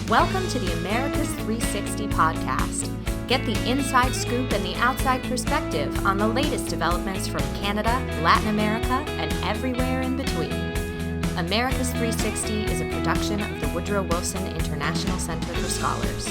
Welcome to the America's 360 podcast. Get the inside scoop and the outside perspective on the latest developments from Canada, Latin America, and everywhere in between. America's 360 is a production of the Woodrow Wilson International Center for Scholars.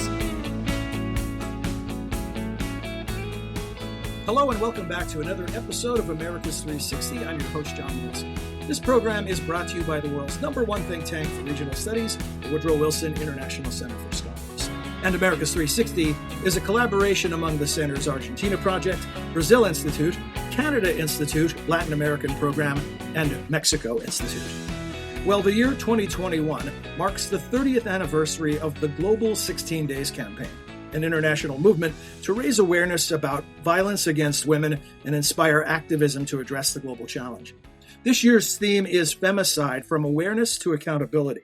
Hello and welcome back to another episode of America's 360. I'm your host, John Wilson. This program is brought to you by the world's #1 think tank for regional studies, the Woodrow Wilson International Center for Scholars. And America's 360 is a collaboration among the Center's Argentina Project, Brazil Institute, Canada Institute, Latin American Program, and Mexico Institute. Well, the year 2021 marks the 30th anniversary of the Global 16 Days campaign, an international movement to raise awareness about violence against women and inspire activism to address the global challenge. This year's theme is Femicide, from awareness to accountability.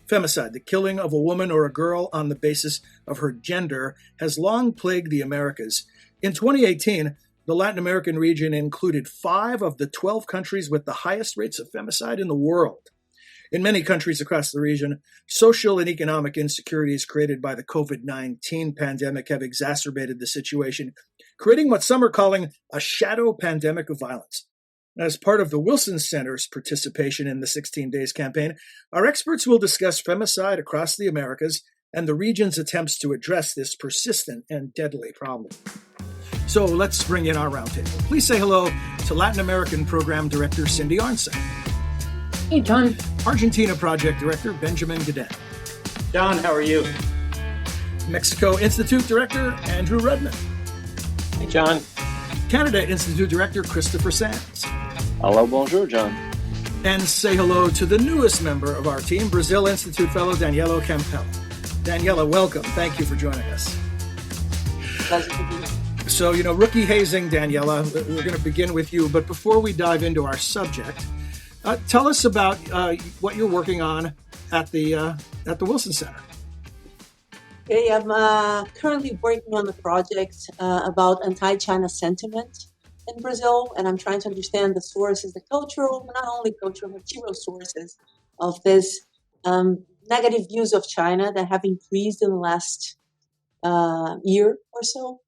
Femicide, the killing of a woman or a girl on the basis of her gender, has long plagued the Americas. In 2018, the Latin American region included 5 of the 12 countries with the highest rates of femicide in the world. In many countries across the region, social and economic insecurities created by the COVID-19 pandemic have exacerbated the situation, creating what some are calling a shadow pandemic of violence. As part of the Wilson Center's participation in the 16 Days campaign, our experts will discuss femicide across the Americas and the region's attempts to address this persistent and deadly problem. So let's bring in our roundtable. Please say hello to Latin American Program Director Cindy Arnson. Hey, John. Argentina Project Director Benjamin Gaden. John, how are you? Mexico Institute Director Andrew Redmond. Hey, John. Canada Institute Director Christopher Sands. Hello, bonjour, John. And say hello to the newest member of our team, Brazil Institute Fellow Daniela Campbell. Daniela, welcome. Thank you for joining us. Pleasure to be here. So, rookie hazing, Daniela, we're going to begin with you. But before we dive into our subject, tell us about what you're working on at the Wilson Center. Okay, I'm currently working on a project about anti-China sentiment in Brazil, and I'm trying to understand the sources, the cultural, but not only cultural, material sources of this negative views of China that have increased in the last year or so.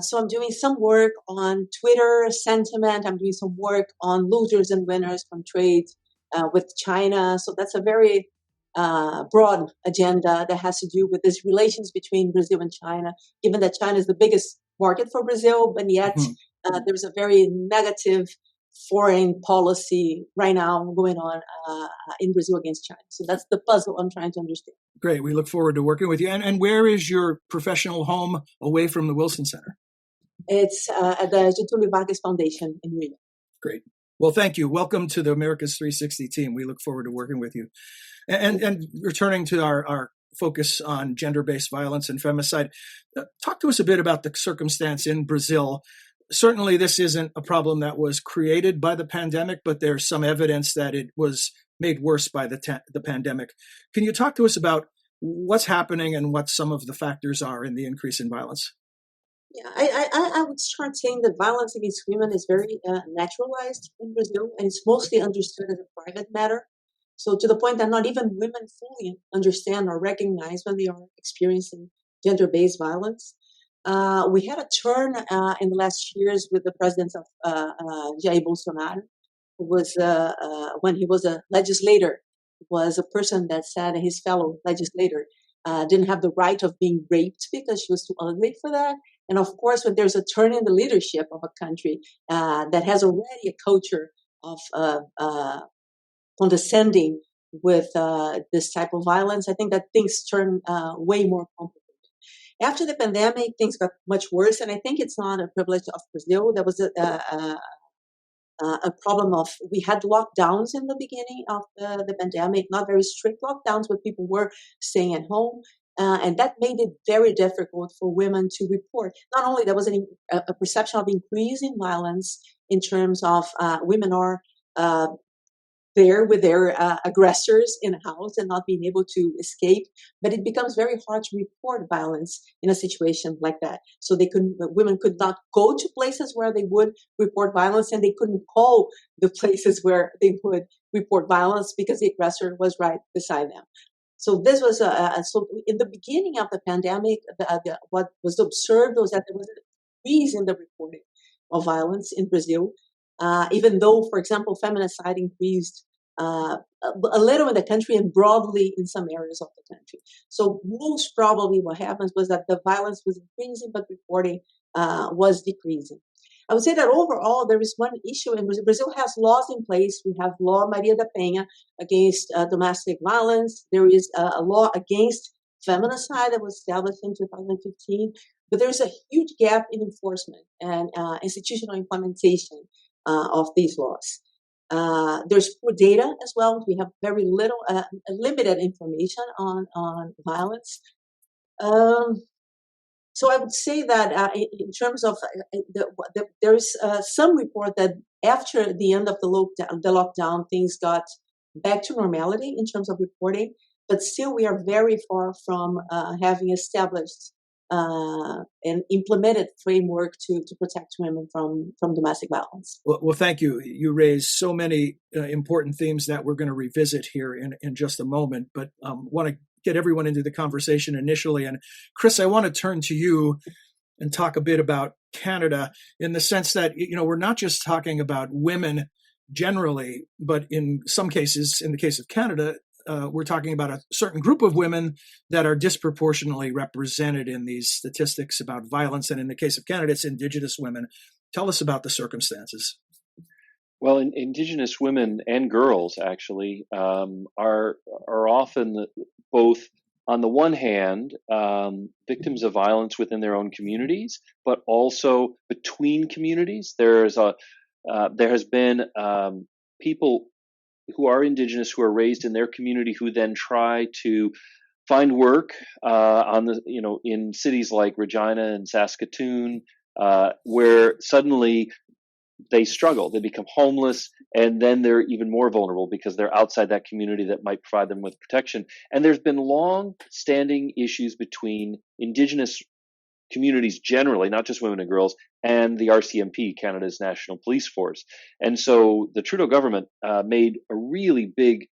So I'm doing some work on Twitter sentiment. I'm doing some work on losers and winners from trade with China. So that's a very broad agenda that has to do with these relations between Brazil and China, given that China is the biggest market for Brazil, and yet there's a very negative foreign policy right now going on in Brazil against China. So that's the puzzle I'm trying to understand. Great. We look forward to working with you. And where is your professional home away from the Wilson Center? It's at the Getúlio Vargas Foundation in Rio. Great. Well, thank you. Welcome to the America's 360 team. We look forward to working with you. And returning to our focus on gender-based violence and femicide, talk to us a bit about the circumstance in Brazil. Certainly, this isn't a problem that was created by the pandemic, but there's some evidence that it was made worse by the pandemic. Can you talk to us about what's happening and what some of the factors are in the increase in violence? Yeah, I would start saying that violence against women is very naturalized in Brazil, and it's mostly understood as a private matter. So to the point that not even women fully understand or recognize when they are experiencing gender-based violence. We had a turn in the last years with the president of Jair Bolsonaro, who was, when he was a legislator, was a person that said his fellow legislator didn't have the right of being raped because she was too ugly for that. And of course, when there's a turn in the leadership of a country that has already a culture of condescending with this type of violence, I think that things turn way more complicated. After the pandemic, things got much worse, and I think it's not a privilege of Brazil. There was a problem of, we had lockdowns in the beginning of the pandemic, not very strict lockdowns, but people were staying at home. And that made it very difficult for women to report. Not only there was a perception of increase in violence in terms of women are there with their aggressors in a house and not being able to escape, but it becomes very hard to report violence in a situation like that. So women could not go to places where they would report violence, and they couldn't call the places where they would report violence because the aggressor was right beside them. So this was so in the beginning of the pandemic, what was observed was that there was an increase in the reporting of violence in Brazil, even though, for example, feminicide increased a little in the country and broadly in some areas of the country. So most probably what happens was that the violence was increasing, but reporting was decreasing. I would say that overall, there is one issue in Brazil. Brazil has laws in place. We have Law Maria da Penha against domestic violence. There is a law against feminicide that was established in 2015. But there's a huge gap in enforcement and institutional implementation of these laws. There's poor data as well. We have very limited information on violence. So I would say that in terms of there's some report that after the end of the lockdown, things got back to normality in terms of reporting, but still we are very far from having established and implemented framework to protect women from domestic violence. Well, thank you. You raised so many important themes that we're going to revisit here in just a moment, but want to get everyone into the conversation initially. And Chris, I want to turn to you and talk a bit about Canada in the sense that, we're not just talking about women generally, but in some cases, in the case of Canada, we're talking about a certain group of women that are disproportionately represented in these statistics about violence. And in the case of Canada, it's Indigenous women. Tell us about the circumstances. Well, Indigenous women and girls actually are often both, on the one hand, victims of violence within their own communities, but also between communities. There has been people who are Indigenous who are raised in their community who then try to find work in cities like Regina and Saskatoon, where suddenly they struggle, they become homeless, and then they're even more vulnerable because they're outside that community that might provide them with protection. And there's been long-standing issues between Indigenous communities generally, not just women and girls, and the RCMP, Canada's National Police Force. And so the Trudeau government made a really big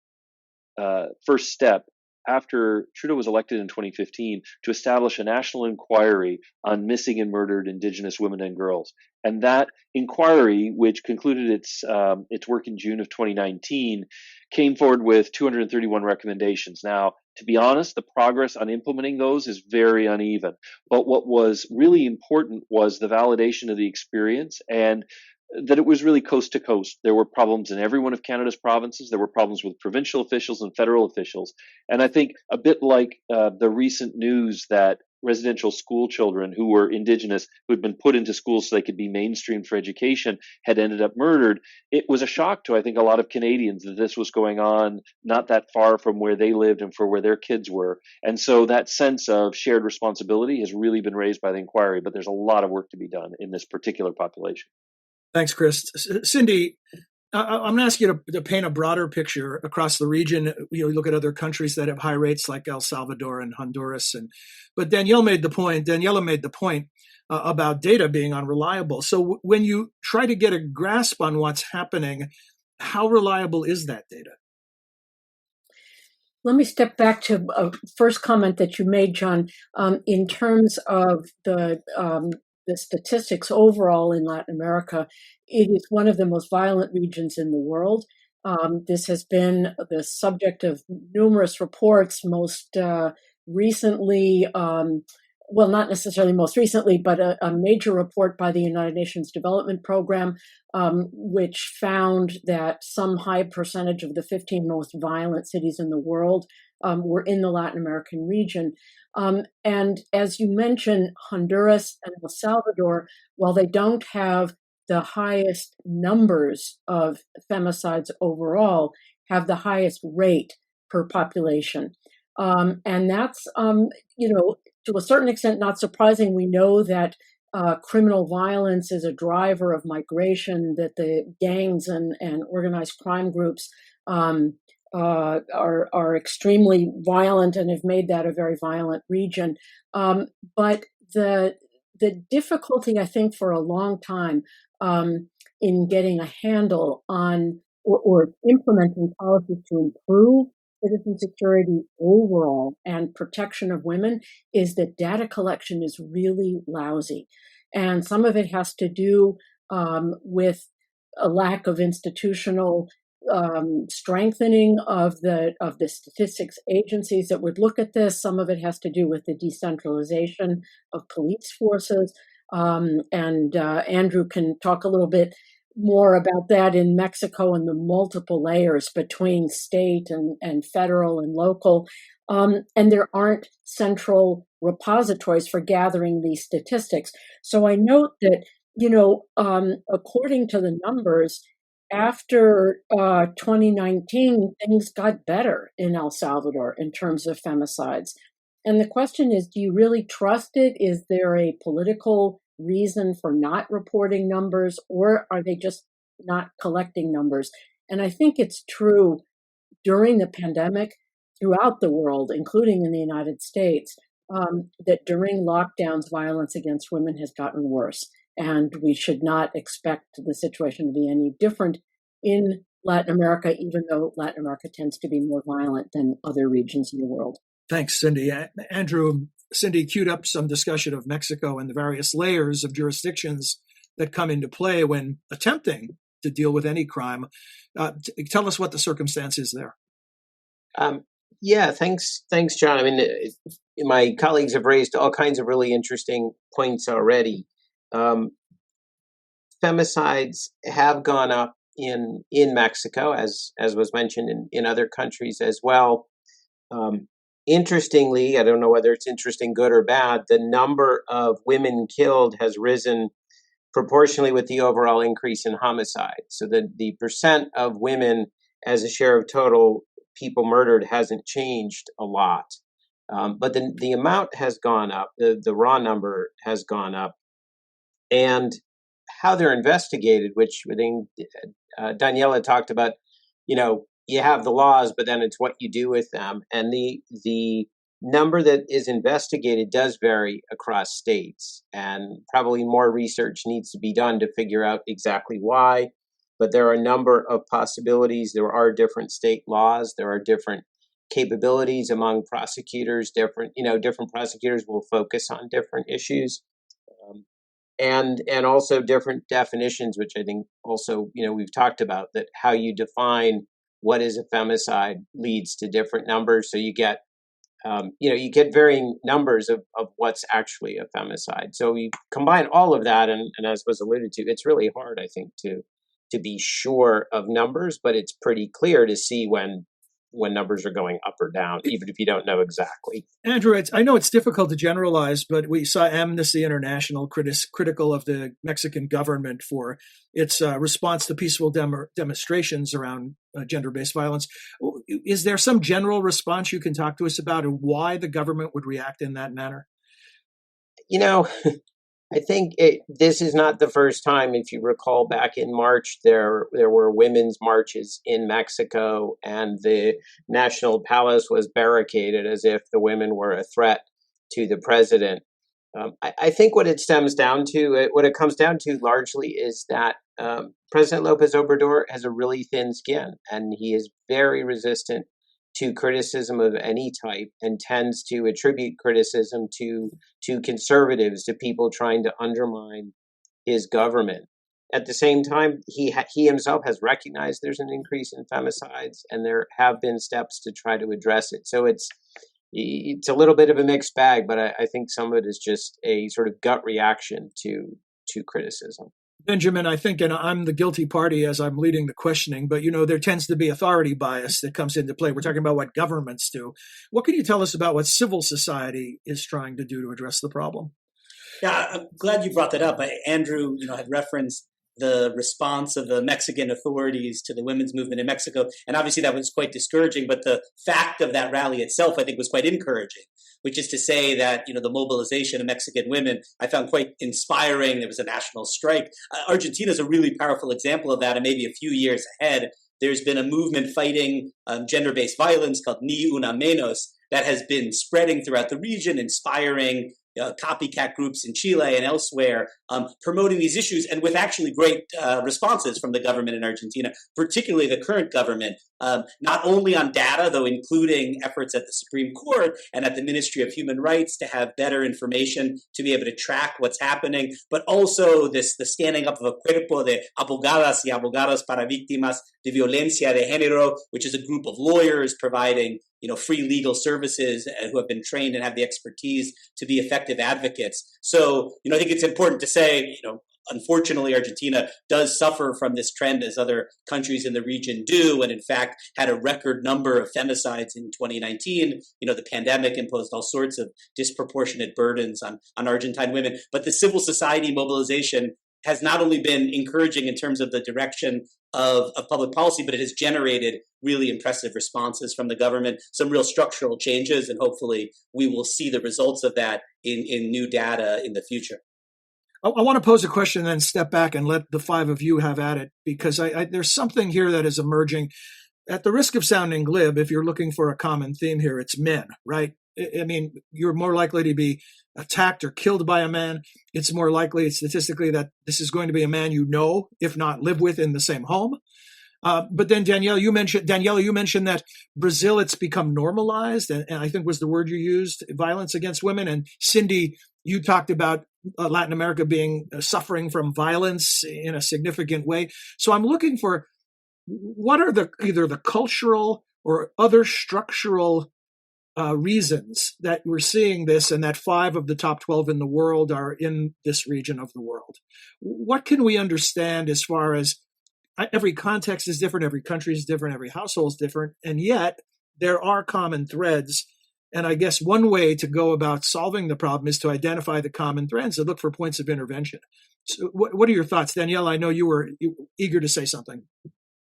first step after Trudeau was elected in 2015 to establish a national inquiry on missing and murdered Indigenous women and girls. And that inquiry, which concluded its work in June of 2019, came forward with 231 recommendations. Now, to be honest, the progress on implementing those is very uneven. But what was really important was the validation of the experience and that it was really coast to coast. There were problems in every one of Canada's provinces. There were problems with provincial officials and federal officials. And I think a bit like the recent news that residential school children who were Indigenous, who had been put into schools so they could be mainstreamed for education, had ended up murdered, it was a shock to, I think, a lot of Canadians that this was going on not that far from where they lived and for where their kids were. And so that sense of shared responsibility has really been raised by the inquiry, but there's a lot of work to be done in this particular population. Thanks, Chris. Cindy, I'm going to ask you to paint a broader picture across the region. You look at other countries that have high rates like El Salvador and Honduras. But Daniela made the point about data being unreliable. So when you try to get a grasp on what's happening, how reliable is that data? Let me step back to a first comment that you made, John, in terms of the statistics overall in Latin America. It is one of the most violent regions in the world. This has been the subject of numerous reports, most recently, well, not necessarily most recently, but a major report by the United Nations Development Program, which found that some high percentage of the 15 most violent cities in the world were in the Latin American region. And as you mentioned, Honduras and El Salvador, while they don't have the highest numbers of femicides overall, have the highest rate per population. And that's, to a certain extent, not surprising. We know that criminal violence is a driver of migration, that the gangs and organized crime groups are extremely violent and have made that a very violent region. But the difficulty, I think, for a long time in getting a handle on or implementing policies to improve citizen security overall and protection of women is that data collection is really lousy. And some of it has to do with a lack of institutional strengthening of the statistics agencies that would look at this. Some of it has to do with the decentralization of police forces. And Andrew can talk a little bit more about that in Mexico and the multiple layers between state and federal and local. And there aren't central repositories for gathering these statistics. So I note that, according to the numbers, after 2019, things got better in El Salvador in terms of femicides. And the question is, do you really trust it? Is there a political reason for not reporting numbers, or are they just not collecting numbers? And I think it's true during the pandemic throughout the world, including in the United States, that during lockdowns, violence against women has gotten worse. And we should not expect the situation to be any different in Latin America, even though Latin America tends to be more violent than other regions in the world. Thanks, Cindy. Andrew, Cindy queued up some discussion of Mexico and the various layers of jurisdictions that come into play when attempting to deal with any crime. Tell us what the circumstance is there. Yeah, thanks, John. I mean, my colleagues have raised all kinds of really interesting points already. Femicides have gone up in Mexico, as was mentioned in other countries as well. Interestingly, I don't know whether it's interesting, good or bad, the number of women killed has risen proportionally with the overall increase in homicide. So the percent of women as a share of total people murdered hasn't changed a lot. But the amount has gone up, the raw number has gone up. And how they're investigated, which I think Daniela talked about, you have the laws, but then it's what you do with them. And the number that is investigated does vary across states, and probably more research needs to be done to figure out exactly why. But there are a number of possibilities. There are different state laws. There are different capabilities among prosecutors. Different prosecutors will focus on different issues. And also different definitions, which I think also, we've talked about, that how you define what is a femicide leads to different numbers. So you get, you get varying numbers of what's actually a femicide. So you combine all of that, and as was alluded to, it's really hard, I think, to be sure of numbers, but it's pretty clear to see when numbers are going up or down, even if you don't know exactly. Andrew, I know it's difficult to generalize, but we saw Amnesty International critical of the Mexican government for its response to peaceful demonstrations around gender-based violence. Is there some general response you can talk to us about, and why the government would react in that manner? I think this is not the first time. If you recall, back in March, there were women's marches in Mexico, and the National Palace was barricaded as if the women were a threat to the president. I think what it comes down to largely is that President López Obrador has a really thin skin, and he is very resistant to criticism of any type, and tends to attribute criticism to conservatives, to people trying to undermine his government. At the same time, he himself has recognized there's an increase in femicides, and there have been steps to try to address it. So it's a little bit of a mixed bag, but I think some of it is just a sort of gut reaction to criticism. Benjamin, I think, and I'm the guilty party as I'm leading the questioning, but, there tends to be authority bias that comes into play. We're talking about what governments do. What can you tell us about what civil society is trying to do to address the problem? Yeah, I'm glad you brought that up. Andrew, had referenced the response of the Mexican authorities to the women's movement in Mexico. And obviously that was quite discouraging, but the fact of that rally itself, I think, was quite encouraging, which is to say that, the mobilization of Mexican women, I found quite inspiring. There was a national strike. Argentina is a really powerful example of that. And maybe a few years ahead, there's been a movement fighting gender-based violence called Ni Una Menos that has been spreading throughout the region, inspiring copycat groups in Chile and elsewhere promoting these issues, and with actually great responses from the government in Argentina, particularly the current government, not only on data, though including efforts at the Supreme Court and at the Ministry of Human Rights to have better information to be able to track what's happening, but also the standing up of a cuerpo de abogadas y abogados para víctimas de violencia de género, which is a group of lawyers providing free legal services who have been trained and have the expertise to be effective advocates. So, I think it's important to say, unfortunately, Argentina does suffer from this trend, as other countries in the region do, and in fact had a record number of femicides in 2019. The pandemic imposed all sorts of disproportionate burdens on Argentine women. But the civil society mobilization has not only been encouraging in terms of the direction of public policy, but it has generated really impressive responses from the government, some real structural changes, and hopefully we will see the results of that in new data in the future. I want to pose a question and then step back and let the five of you have at it, because there's something here that is emerging. At the risk of sounding glib, if you're looking for a common theme here, it's men, right? I mean, you're more likely to be attacked or killed by a man. It's more likely statistically that this is going to be a man if not live with in the same home. But then Daniela, you mentioned that Brazil, it's become normalized, and I think was the word you used, violence against women. And Cindy, you talked about Latin America being suffering from violence in a significant way. So I'm looking for what are either the cultural or other structural reasons that we're seeing this, and that 5 of the top 12 in the world are in this region of the world. What can we understand as far as every context is different, every country is different, every household is different, and yet there are common threads. And I guess one way to go about solving the problem is to identify the common threads and look for points of intervention. So what are your thoughts? Danielle, I know you were eager to say something.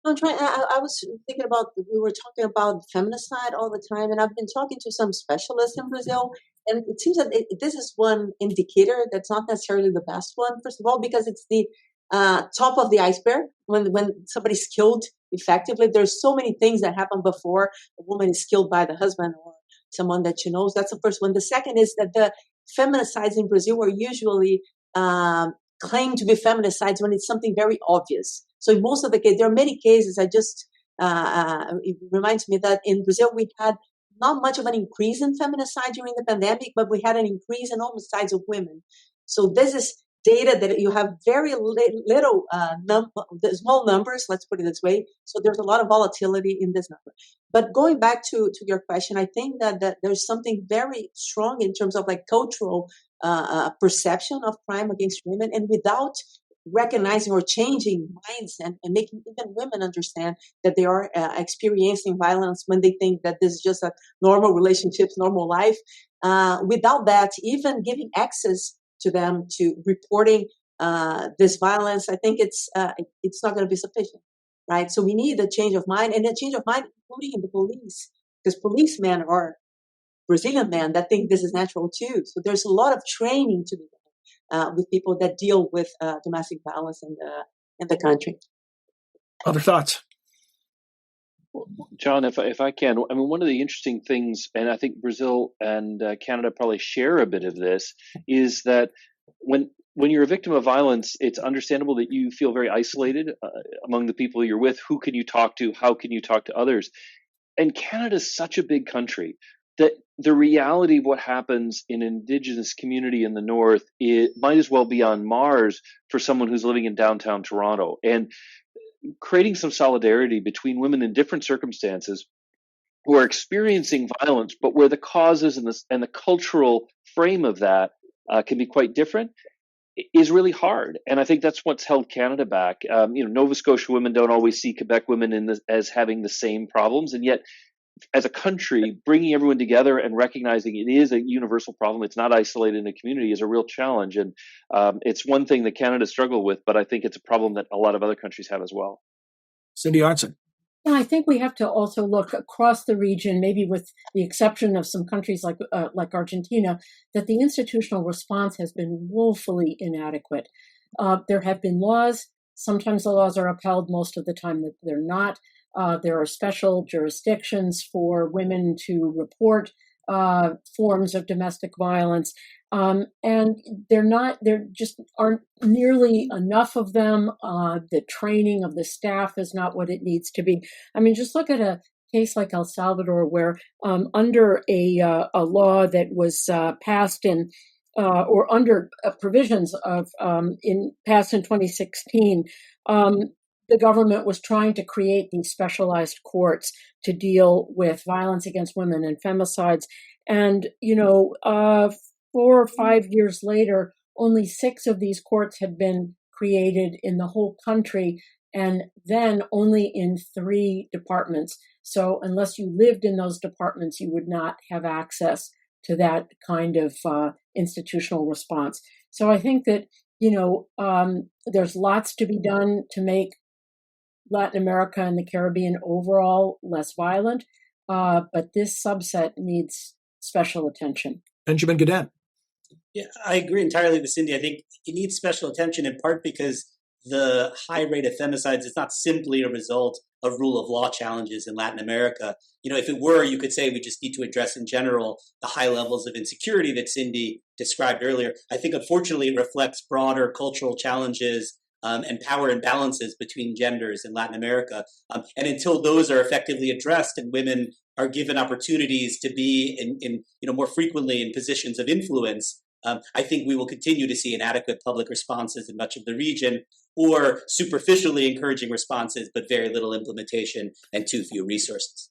I was thinking about, we were talking about femicide all the time, and I've been talking to some specialists in Brazil, and it seems that this is one indicator that's not necessarily the best one, first of all, because it's the top of the iceberg. When somebody's killed effectively, there's so many things that happen before a woman is killed by the husband or someone that she knows. That's the first one. The second is that the feminicides in Brazil are usually claimed to be feminicides when it's something very obvious. So in most of the cases, there are many cases. It reminds me that in Brazil we had not much of an increase in feminicide during the pandemic, but we had an increase in homicides of women. So this is data that you have very little small numbers, let's put it this way. So there's a lot of volatility in this number. But going back to your question, I think that there's something very strong in terms of like cultural perception of crime against women, and without recognizing or changing minds and making even women understand that they are experiencing violence when they think that this is just a normal relationships, normal life. Without that, even giving access to them to reporting this violence, I think it's not going to be sufficient, right? So we need a change of mind, and a change of mind including in the police, because policemen are Brazilian men that think this is natural too. So there's a lot of training to be done with people that deal with domestic violence in the country. Other thoughts? John, if I can, I mean, one of the interesting things, and I think Brazil and Canada probably share a bit of this, is that when you're a victim of violence, it's understandable that you feel very isolated among the people you're with. Who can you talk to? How can you talk to others? And Canada is such a big country that the reality of what happens in an Indigenous community in the North, it might as well be on Mars for someone who's living in downtown Toronto. And creating some solidarity between women in different circumstances who are experiencing violence, but where the causes and the cultural frame of that can be quite different, is really hard. And I think that's what's held Canada back. Nova Scotia women don't always see Quebec women as having the same problems, and yet as a country, bringing everyone together and recognizing it is a universal problem, it's not isolated in a community, is a real challenge. And it's one thing that Canada struggled with, but I think it's a problem that a lot of other countries have as well. Cindy Arntzen. Yeah, I think we have to also look across the region, maybe with the exception of some countries like Argentina, that the institutional response has been woefully inadequate. There have been laws. Sometimes the laws are upheld. Most of the time that they're not. There are special jurisdictions for women to report forms of domestic violence. And there just aren't nearly enough of them. The training of the staff is not what it needs to be. I mean, just look at a case like El Salvador, where under a law that was passed in or under provisions of passed in 2016, the government was trying to create these specialized courts to deal with violence against women and femicides. And 4 or 5 years later, only 6 of these courts had been created in the whole country, and then only in 3 departments. So unless you lived in those departments, you would not have access to that kind of institutional response. So I think that, there's lots to be done to make Latin America and the Caribbean overall less violent, but this subset needs special attention. Benjamin Gaden. Yeah, I agree entirely with Cindy. I think it needs special attention in part because the high rate of femicides is not simply a result of rule of law challenges in Latin America. If it were, you could say we just need to address in general the high levels of insecurity that Cindy described earlier. I think, unfortunately, it reflects broader cultural challenges and power imbalances between genders in Latin America. And until those are effectively addressed and women are given opportunities to be in more frequently in positions of influence, I think we will continue to see inadequate public responses in much of the region, or superficially encouraging responses, but very little implementation and too few resources.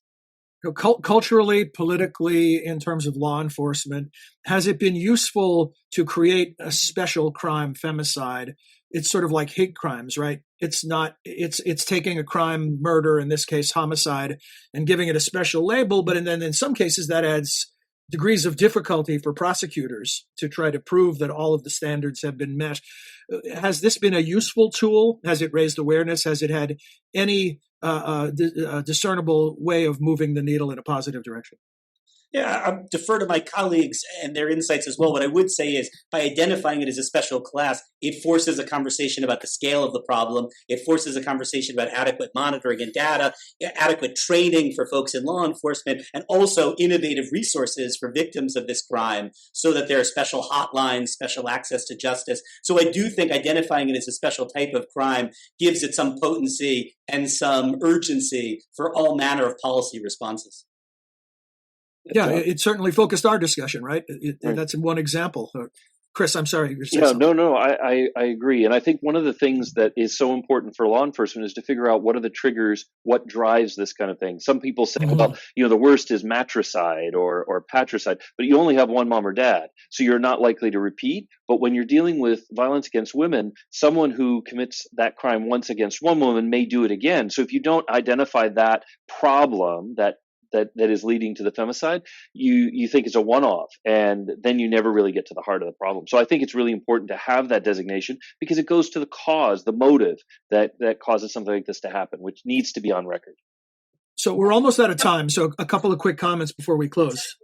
Culturally, politically, in terms of law enforcement, has it been useful to create a special crime, femicide? It's sort of like hate crimes, right? It's taking a crime, murder, in this case, homicide, and giving it a special label. But then in some cases that adds degrees of difficulty for prosecutors to try to prove that all of the standards have been met. Has this been a useful tool? Has it raised awareness? Has it had any discernible way of moving the needle in a positive direction? Yeah, I defer to my colleagues and their insights as well. What I would say is by identifying it as a special class, it forces a conversation about the scale of the problem. It forces a conversation about adequate monitoring and data, adequate training for folks in law enforcement, and also innovative resources for victims of this crime so that there are special hotlines, special access to justice. So I do think identifying it as a special type of crime gives it some potency and some urgency for all manner of policy responses. Yeah, it certainly focused our discussion, right? That's one example. Chris, I'm sorry. I agree. And I think one of the things that is so important for law enforcement is to figure out what are the triggers, what drives this kind of thing. Some people say, well, the worst is matricide or patricide, but you only have one mom or dad, so you're not likely to repeat. But when you're dealing with violence against women, someone who commits that crime once against one woman may do it again. So if you don't identify that problem, that is leading to the femicide, you think it's a one-off, and then you never really get to the heart of the problem. So I think it's really important to have that designation because it goes to the cause, the motive that causes something like this to happen, which needs to be on record. So we're almost out of time. So a couple of quick comments before we close.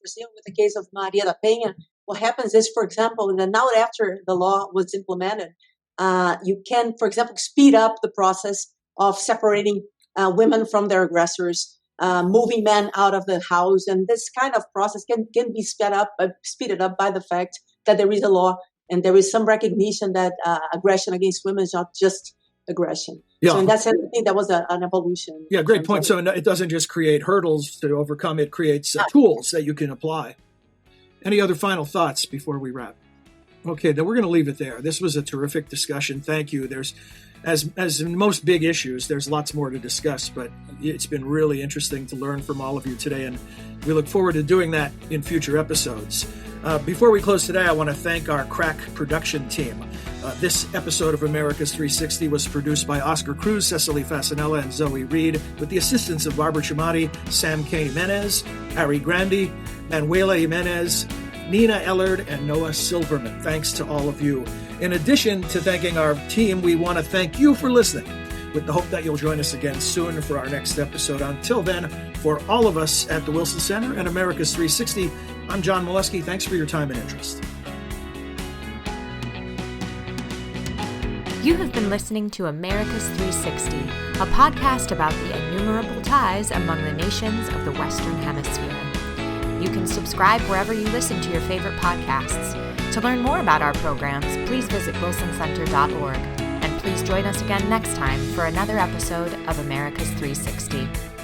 With the case of Maria da Penha, what happens is, for example, now after the law was implemented, you can, for example, speed up the process of separating women from their aggressors, moving men out of the house, and this kind of process can be speeded up by the fact that there is a law and there is some recognition that aggression against women is not just aggression. Yeah. So in that sense, I think that was an evolution. Yeah, great point. So it doesn't just create hurdles to overcome; it creates tools that you can apply. Any other final thoughts before we wrap? Okay, then we're going to leave it there. This was a terrific discussion. Thank you. There's As in most big issues, there's lots more to discuss, but it's been really interesting to learn from all of you today, and we look forward to doing that in future episodes. Before we close today, I want to thank our crack production team. This episode of America's 360 was produced by Oscar Cruz, Cecily Fasanella, and Zoe Reed, with the assistance of Barbara Chamati, Sam K. Jimenez, Harry Grandi, Manuela Jimenez, Nina Ellard, and Noah Silverman. Thanks to all of you. In addition to thanking our team, we want to thank you for listening, with the hope that you'll join us again soon for our next episode. Until then, for all of us at the Wilson Center and America's 360, I'm John Molesky. Thanks for your time and interest. You have been listening to America's 360, a podcast about the innumerable ties among the nations of the Western Hemisphere. You can subscribe wherever you listen to your favorite podcasts. To learn more about our programs, please visit wilsoncenter.org. And please join us again next time for another episode of America's 360.